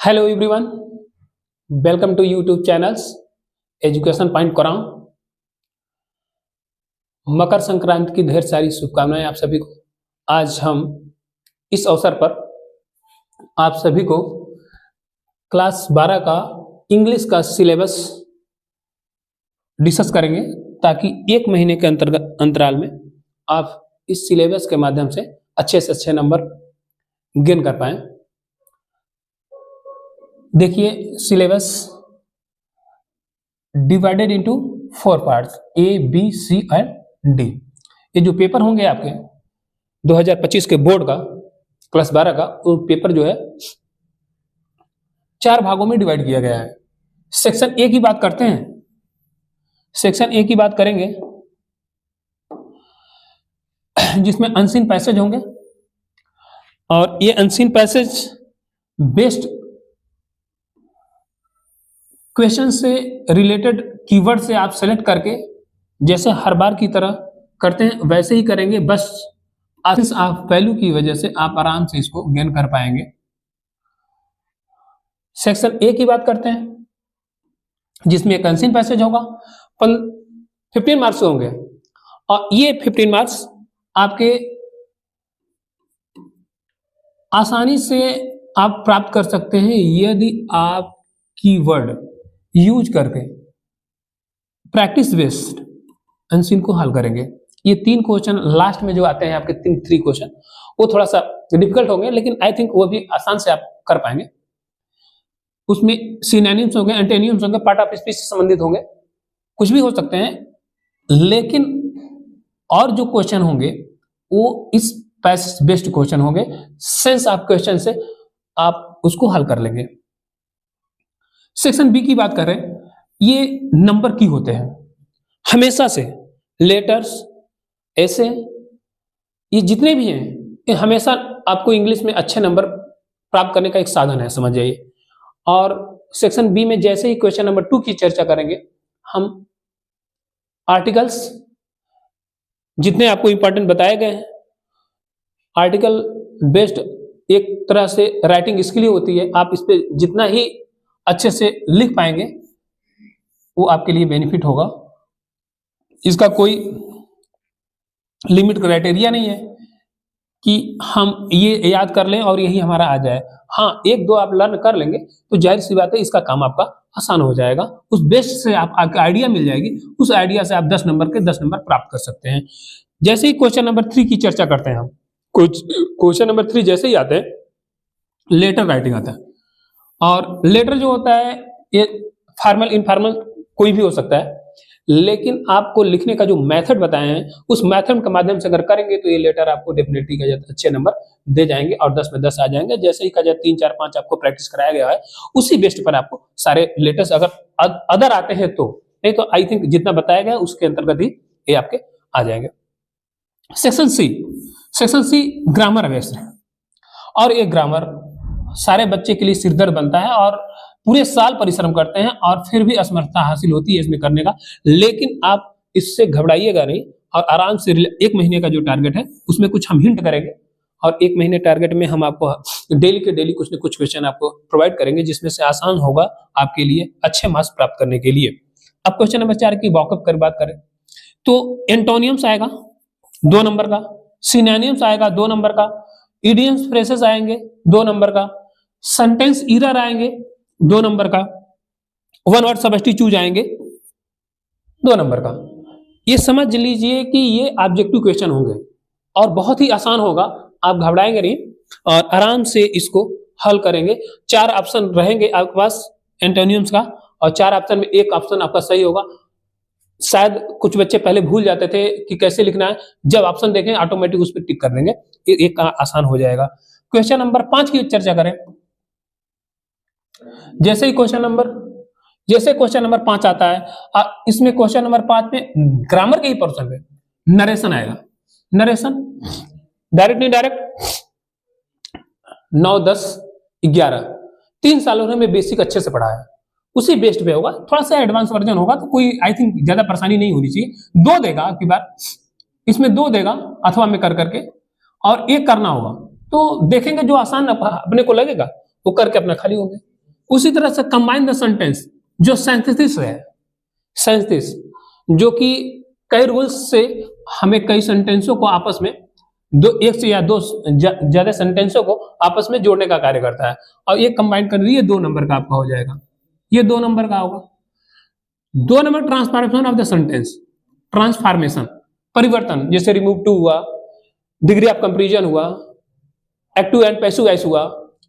Hello everyone, welcome to YouTube channels education point कराऊं। मकर संक्रांति की ढेर सारी शुभकामनाएं आप सभी को। आज हम इस अवसर पर आप सभी को क्लास 12 का इंग्लिश का सिलेबस डिस्कस करेंगे ताकि एक महीने के अंतराल में आप इस सिलेबस के माध्यम से अच्छे नंबर गेन कर पाएं। देखिए, syllabus divided into 4 parts A, B, C and D। ये जो पेपर होंगे आपके 2025 के बोर्ड का क्लास 12 का, वो पेपर जो है 4 भागों में डिवाइड किया गया है। सेक्शन A की बात करते हैं। सेक्शन A की बात करेंगे जिसमें अनसीन पैसेज होंगे और ये अनसीन पैसेज बेस्ड क्वेश्चन से रिलेटेड कीवर्ड से आप सेलेक्ट करके जैसे हर बार की तरह करते हैं वैसे ही करेंगे, बस आप वैल्यू की वजह से आप आराम से इसको गेन कर पाएंगे। सेक्शन ए की बात करते हैं जिसमें एक अनसीन पैसेज होगा, 15 मार्क्स होंगे और ये 15 मार्क्स आपके आसानी से आप प्राप्त कर सकते हैं यदि आप कीवर्ड यूज करके प्रैक्टिस बेस्ड अनसीन को हल करेंगे। ये 3 क्वेश्चन लास्ट में जो आते हैं आपके 3 क्वेश्चन, वो थोड़ा सा डिफिकल्ट होंगे, लेकिन आई थिंक वो भी आसान से आप कर पाएंगे। उसमें सिनोनिम्स होंगे, एंटोनिम्स होंगे, पार्ट ऑफ स्पीच से संबंधित होंगे, कुछ भी हो सकते हैं, लेकिन और जो क्वेश्चन होंगे वो इस पैसेज बेस्ड क्वेश्चन होंगे। सेंस ऑफ क्वेश्चन से आप उसको हल कर लेंगे। सेक्शन बी की बात करें, ये नंबर की होते हैं हमेशा से। लेटर्स, ऐसे, ये जितने भी हैं, ये हमेशा आपको इंग्लिश में अच्छे नंबर प्राप्त करने का एक साधन है, समझ जाइए। और सेक्शन बी में जैसे ही क्वेश्चन नंबर 2 की चर्चा करेंगे, हम आर्टिकल्स जितने आपको इंपॉर्टेंट बताए गए हैं, आर्टिकल बेस्ड एक तरह से राइटिंग स्किल होती है, आप इस पे जितना ही अच्छे से लिख पाएंगे वो आपके लिए बेनिफिट होगा। इसका कोई लिमिट क्राइटेरिया नहीं है कि हम ये याद कर लें और यही हमारा आ जाए। हाँ, 1-2 आप लर्न कर लेंगे तो जाहिर सी बात है इसका काम आपका आसान हो जाएगा। उस बेस से आपको आइडिया मिल जाएगी, उस आइडिया से आप 10 नंबर के 10 नंबर प्राप्त कर सकते हैं। जैसे ही क्वेश्चन नंबर 3 की चर्चा करते हैं हम, क्वेश्चन नंबर 3 जैसे ही आते हैं, लेटर राइटिंग आता है। और लेटर जो होता है ये फॉर्मल इनफॉर्मल कोई भी हो सकता है, लेकिन आपको लिखने का जो मेथड बताए हैं उस मेथड के माध्यम से अगर करेंगे तो ये लेटर आपको डेफिनेटली का अच्छे नंबर दे जाएंगे और 10 में 10 आ जाएंगे। जैसे ही का 3, 4, 5 आपको प्रैक्टिस कराया गया है, उसी बेस्ड पर आपको सारे लेटर्स अगर अदर आते हैं तो, नहीं तो आई थिंक जितना बताया गया उसके अंतर्गत ही ये आपके आ जाएंगे। सेक्शन सी ग्रामर बेस्ड है और ये ग्रामर सारे बच्चे के लिए सिरदर्द बनता है और पूरे साल परिश्रम करते हैं और फिर भी असमर्थता हासिल होती है इसमें करने का। लेकिन आप इससे घबराइएगा नहीं और आराम से 1 महीने का जो टारगेट है उसमें कुछ हम हिंट करेंगे और 1 महीने टारगेट में हम आपको डेली के डेली कुछ न कुछ क्वेश्चन आपको प्रोवाइड करेंगे जिसमें से आसान होगा आपके लिए अच्छे मार्क्स प्राप्त करने के लिए। अब क्वेश्चन नंबर 4 की वॉकअप कर बात करें तो एंटोनियम्स आएगा 2 नंबर का, सिनोनिम्स आएगा 2 नंबर का, इडियम्स फ्रेजेस आएंगे 2 नंबर का, सेंटेंस एरर आएंगे 2 नंबर का, वन वर्ड सब्स्टिट्यूट आएंगे 2 नंबर का। ये समझ लीजिए कि ये ऑब्जेक्टिव क्वेश्चन होंगे और बहुत ही आसान होगा, आप घबराएंगे नहीं और आराम से इसको हल करेंगे। 4 ऑप्शन रहेंगे आपके पास एंटोनियम्स का और 4 ऑप्शन में एक ऑप्शन आपका सही होगा। शायद कुछ बच्चे पहले भूल जाते थे कि कैसे लिखना है, जब ऑप्शन देखें ऑटोमेटिक उस पर टिक कर देंगे, एक आसान हो जाएगा। क्वेश्चन नंबर 5 की चर्चा करें। जैसे क्वेश्चन नंबर 5 आता है, इसमें क्वेश्चन नंबर 5 में ग्रामर के ही पोर्शन में नरेशन आएगा। नरेशन डायरेक्ट नहीं डायरेक्ट 9, 10, 11 3 सालों में बेसिक अच्छे से पढ़ा है, उसी बेस्ड पे होगा। थोड़ा सा एडवांस वर्जन होगा तो कोई आई थिंक ज्यादा परेशानी नहीं होनी चाहिए। 2 देगा आपकी बार, इसमें 2 देगा अथवा में कर करके और 1 करना होगा। तो देखेंगे जो आसान अपने को लगेगा वो करके अपना खाली होंगे। उसी तरह से कंबाइन द सेंटेंस, जो सिंथेसिस है, सिंथेसिस जो कि कई रूल्स से हमें कई सेंटेंसों को आपस में एक से या दो ज्यादा सेंटेंसों को आपस में जोड़ने का कार्य करता है, और ये कंबाइन कर दिए 2 नंबर का आपका हो जाएगा, ये 2 नंबर का होगा। 2 number transformation of the sentence, transformation परिवर्तन, जैसे रिमूव टू हुआ, डिग्री ऑफ कंपेरिजन हुआ, एक्टिव एंड पैसिव वॉइस हुआ,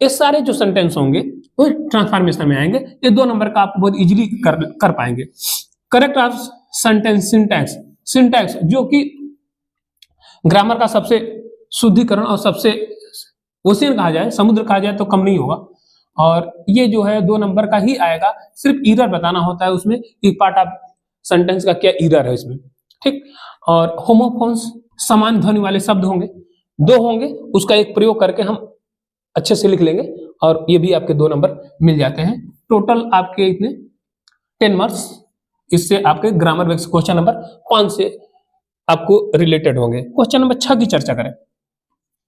ये सारे जो सेंटेंस होंगे वो ट्रांसफॉर्मेशन में आएंगे। ये 2 नंबर का आप बहुत इजीली कर पाएंगे। Correct of sentence syntax, syntax जो कि ग्रामर का सबसे शुद्धिकरण और सबसे ओशियन कहा जाए, समुद्र कहा जाए तो कम नहीं होगा, और ये जो है 2 नंबर का ही आएगा। सिर्फ ईरर बताना होता है उसमें कि पार्ट ऑफ सेंटेंस का क्या ईरर है इसमें, ठीक। और होमोफोन्स, समान ध्वनि वाले शब्द होंगे, 2 होंगे, उसका एक प्रयोग करके हम अच्छे से लिख लेंगे और ये भी आपके 2 नंबर मिल जाते हैं। टोटल आपके इतने 10 मार्क्स इससे आपके ग्रामर बेस क्वेश्चन नंबर 5 से आपको रिलेटेड होंगे। क्वेश्चन नंबर 6 की चर्चा करें।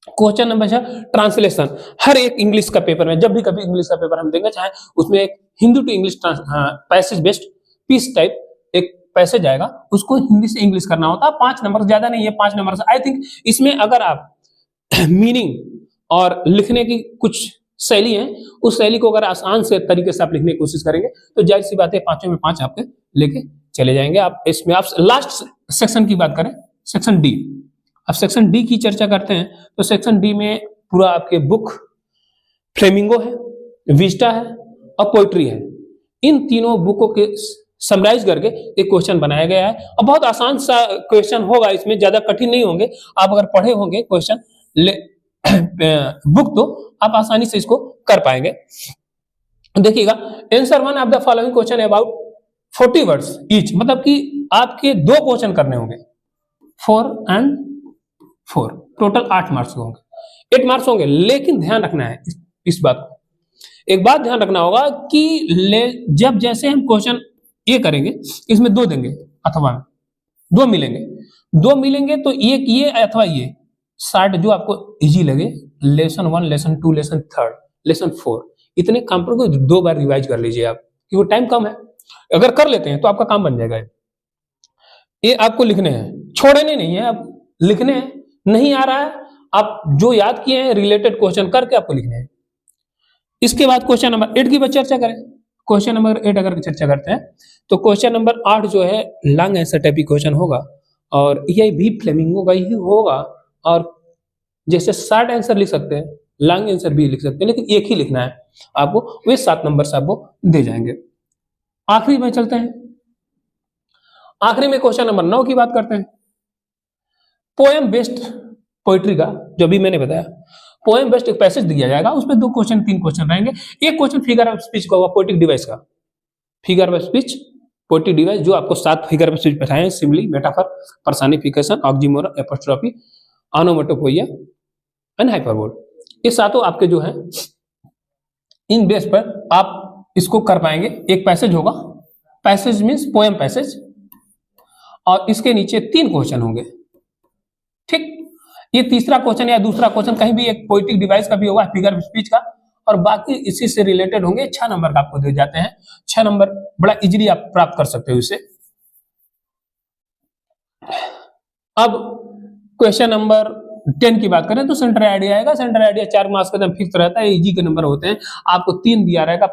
Question number 6 translation. हर एक इंग्लिश का पेपर में, जब भी कभी इंग्लिश का पेपर हम देंगे, चाहे उसमें एक Hindi to English passage based piece type एक पैसेज आएगा, उसको हिंदी से इंग्लिश करना होता है। 5 नंबर, ज्यादा नहीं है, 5 नंबर से। आई थिंक इसमें अगर आप मीनिंग और लिखने की कुछ शैली है, उस शैली को अगर आसान से तरीके से आप लिखने की कोशिश करेंगे तो जाहिर सी बात है 5 में 5 आपके लेके चले जाएंगे आप। इसमें आप लास्ट सेक्शन की बात करें, सेक्शन डी। अब सेक्शन डी की चर्चा करते हैं तो सेक्शन डी में पूरा आपके बुक, फ्लेमिंगो है, विस्टा है और पोइट्री है। इन तीनों बुकों के समराइज करके एक क्वेश्चन बनाया गया है और बहुत आसान सा क्वेश्चन होगा, इसमें ज्यादा कठिन नहीं होंगे। आप अगर पढ़े होंगे क्वेश्चन बुक तो आप आसानी से इसको कर पाएंगे। देखिएगा, answer 1 of the following question about 40 words each, मतलब कि आपके 2 क्वेश्चन करने होंगे, 4 and 4, टोटल 8 मार्क्स होंगे, 8 मार्क्स होंगे। लेकिन ध्यान रखना है इस बात को, एक बात ध्यान रखना होगा कि जब जैसे हम क्वेश्चन ये करेंगे, इसमें 2 देंगे अथवा 2 मिलेंगे, 2 मिलेंगे तो एक ये अथवा ये शार्ट जो आपको इजी लगे, लेसन 1, लेसन 2, लेसन 3, लेसन 4, इतने काम पर 2 बार रिवाइज कर लीजिए आप, क्योंकि टाइम कम है। अगर कर लेते हैं तो आपका काम बन जाएगा। ये आपको लिखने हैं, छोड़ने नहीं है, आप लिखने हैं। नहीं आ रहा है, आप जो याद किए हैं रिलेटेड क्वेश्चन करके आपको लिखने हैं। इसके बाद क्वेश्चन नंबर 8 की बात चर्चा करें। क्वेश्चन नंबर 8 अगर चर्चा करते हैं तो क्वेश्चन नंबर 8 जो है लॉन्ग आंसर टाइप की क्वेश्चन होगा, और ये भी फ्लेमिंगो का ही होगा। और जैसे शॉर्ट आंसर लिख सकते हैं, लॉन्ग आंसर भी लिख सकते हैं, लेकिन एक ही लिखना है आपको, वे 7 नंबर से आपको दे जाएंगे। आखिरी में चलते हैं, आखिरी में क्वेश्चन नंबर 9 की बात करते हैं। पोएम बेस्ड पोइट्री का, जो भी मैंने बताया, पोएम बेस्ड एक पैसेज दिया जाएगा, उसमें 2 क्वेश्चन 3 क्वेश्चन रहेंगे। एक क्वेश्चन फिगर ऑफ स्पीच का होगा, पोएटिक डिवाइस का, figure of speech, poetic device, जो आपको 7 फिगर ऑफ स्पीच बताए हैं, simile, metaphor, personification, oxymoron, apostrophe, onomatopoeia and hyperbole. ये 7 आपके जो हैं, इन बेस पर आप इसको कर पाएंगे। एक पैसेज होगा, पैसेज मींस पोएम पैसेज, और इसके नीचे 3 क्वेश्चन होंगे, ठीक। ये तीसरा क्वेश्चन या दूसरा क्वेश्चन कहीं भी एक पोएटिक डिवाइस का भी होगा, फिगर ऑफ स्पीच का, और बाकी इसी से रिलेटेड होंगे। 6 नंबर का आपको दे जाते हैं, 6 नंबर बड़ा इजीली आप प्राप्त कर सकते हो इसे। अब क्वेश्चन नंबर 10 की बात करें तो सेंटर आइडिया आएगा। सेंटर आइडिया 4 मार्क्स का एकदम फिक्स रहता है, इजी के नंबर होते हैं। आपको 3 दिया रहेगा,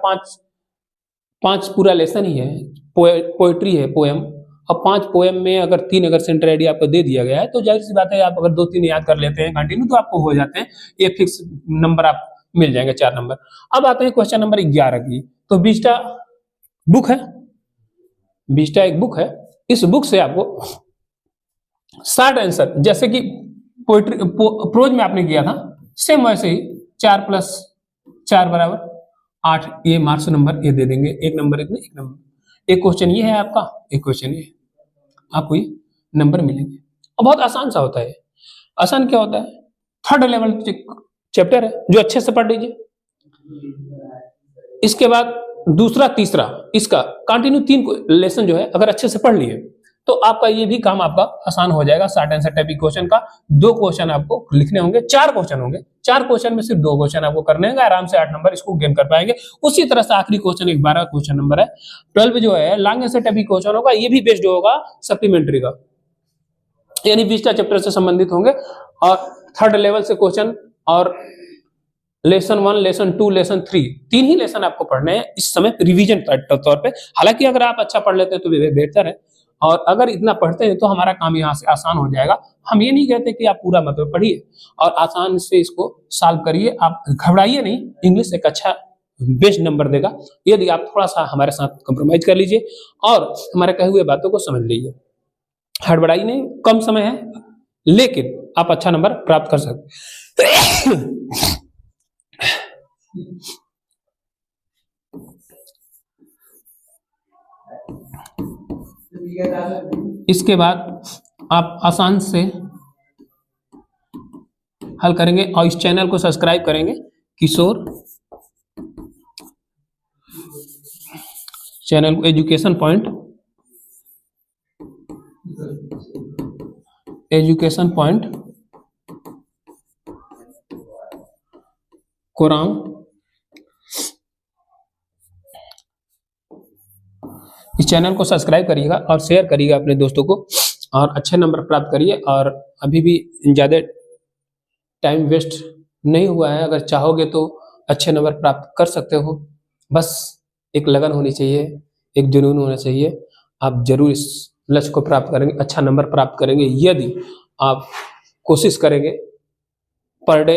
5 पूरा लेसन ही है, पोएट्री है, पोएम, और 5 पोएम में अगर 3 अगर सेंटर आइडिया आपको दे दिया गया है तो जाहिर सी बात है, आप अगर 2-3 याद कर लेते हैं कंटिन्यू तो आपको हो जाते हैं, ये फिक्स नंबर आप मिल जाएंगे, 4 नंबर। अब आते हैं क्वेश्चन नंबर 11 की। तो विस्टा बुक है, विस्टा एक बुक है, इस बुक से आपको शॉर्ट आंसर, जैसे कि पोएट्री प्रोज में आपने किया था, सेम वैसे ही 4 + 4 = 8, ये मार्क्स नंबर ये दे देंगे। 1 नंबर इतने, 1 नंबर, एक क्वेश्चन ये है आपका, एक क्वेश्चन ये, आपको ये नंबर मिलेंगे। और बहुत आसान सा होता है। आसान क्या होता है, 3rd लेवल चैप्टर है, जो अच्छे से पढ़ लीजिए। इसके बाद दूसरा, तीसरा, इसका कंटिन्यू 3 लेसन जो है अगर अच्छे से पढ़ लिए तो आपका ये भी काम आपका आसान हो जाएगा। शॉर्ट आंसर टाइप क्वेश्चन का 2 क्वेश्चन आपको लिखने होंगे, 4 क्वेश्चन होंगे, 4 क्वेश्चन में सिर्फ 2 क्वेश्चन आपको करने हैं, आराम से 8 नंबर इसको गेन कर पाएंगे। उसी तरह से आखिरी क्वेश्चन एक 12 क्वेश्चन नंबर है, 12 जो है लॉन्ग आंसर टाइप क्वेश्चन होगा, ये भी बेस्ड होगा सप्लीमेंट्री का, यानी 20 चैप्टर से संबंधित होंगे और थर्ड लेवल से क्वेश्चन और लेसन 1, लेसन 2, लेसन 3 तीन ही लेसन आपको पढ़ने हैं इस समय रिवीजन तौर पे। हालांकि अगर आप अच्छा पढ़ लेते हैं तो बेहतर है, और अगर इतना पढ़ते हैं तो हमारा काम यहाँ से आसान हो जाएगा। हम ये नहीं कहते कि आप पूरा मतलब पढ़िए और आसान से इसको सॉल्व करिए, आप घबराइए नहीं, इंग्लिश एक अच्छा बेस्ट नंबर देगा यदि आप थोड़ा सा हमारे साथ कंप्रोमाइज कर लीजिए और हमारे कहे हुए बातों को समझ लीजिए। हड़बड़ाई नहीं, कम समय है लेकिन आप अच्छा नंबर प्राप्त कर सकते। इसके बाद आप आसान से हल करेंगे और इस चैनल को सब्सक्राइब करेंगे, किशोर चैनल को, एजुकेशन पॉइंट कोरांव, इस चैनल को सब्सक्राइब करिएगा और शेयर करिएगा अपने दोस्तों को और अच्छे नंबर प्राप्त करिए। और अभी भी ज़्यादा टाइम वेस्ट नहीं हुआ है, अगर चाहोगे तो अच्छे नंबर प्राप्त कर सकते हो, बस एक लगन होनी चाहिए, एक जुनून होना चाहिए, आप जरूर इस लक्ष्य को प्राप्त करेंगे, अच्छा नंबर प्राप्त करेंगे यदि आप कोशिश करेंगे। पर डे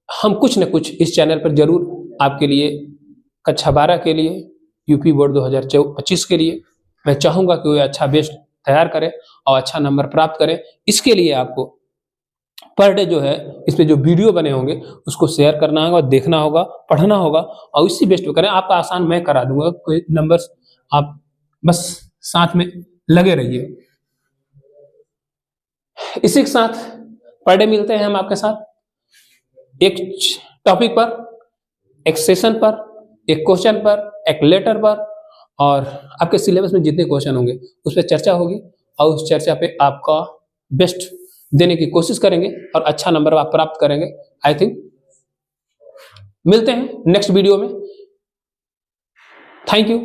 हम कुछ न कुछ इस चैनल पर जरूर आपके लिए, कक्षा 12 के लिए, यूपी बोर्ड 2025 के लिए मैं चाहूँगा कि वो अच्छा बेस्ट तैयार करें और अच्छा नंबर प्राप्त करें। इसके लिए आपको पर डे जो है इस पे जो वीडियो बने होंगे उसको शेयर करना होगा, देखना होगा, पढ़ना होगा और इसी बेस्ट पे करें। आपका आसान मैं करा दूंगा, कोई नंबर्स आप बस साथ में लगे रहिए। इसी के साथ पर डे मिलते हैं हम आपके साथ एक टॉपिक पर, एक सेशन पर, एक क्वेश्चन पर, एक लेटर पर, और आपके सिलेबस में जितने क्वेश्चन होंगे उस पर चर्चा होगी और उस चर्चा पे आपका बेस्ट देने की कोशिश करेंगे और अच्छा नंबर आप प्राप्त करेंगे। आई थिंक मिलते हैं नेक्स्ट वीडियो में। Thank you.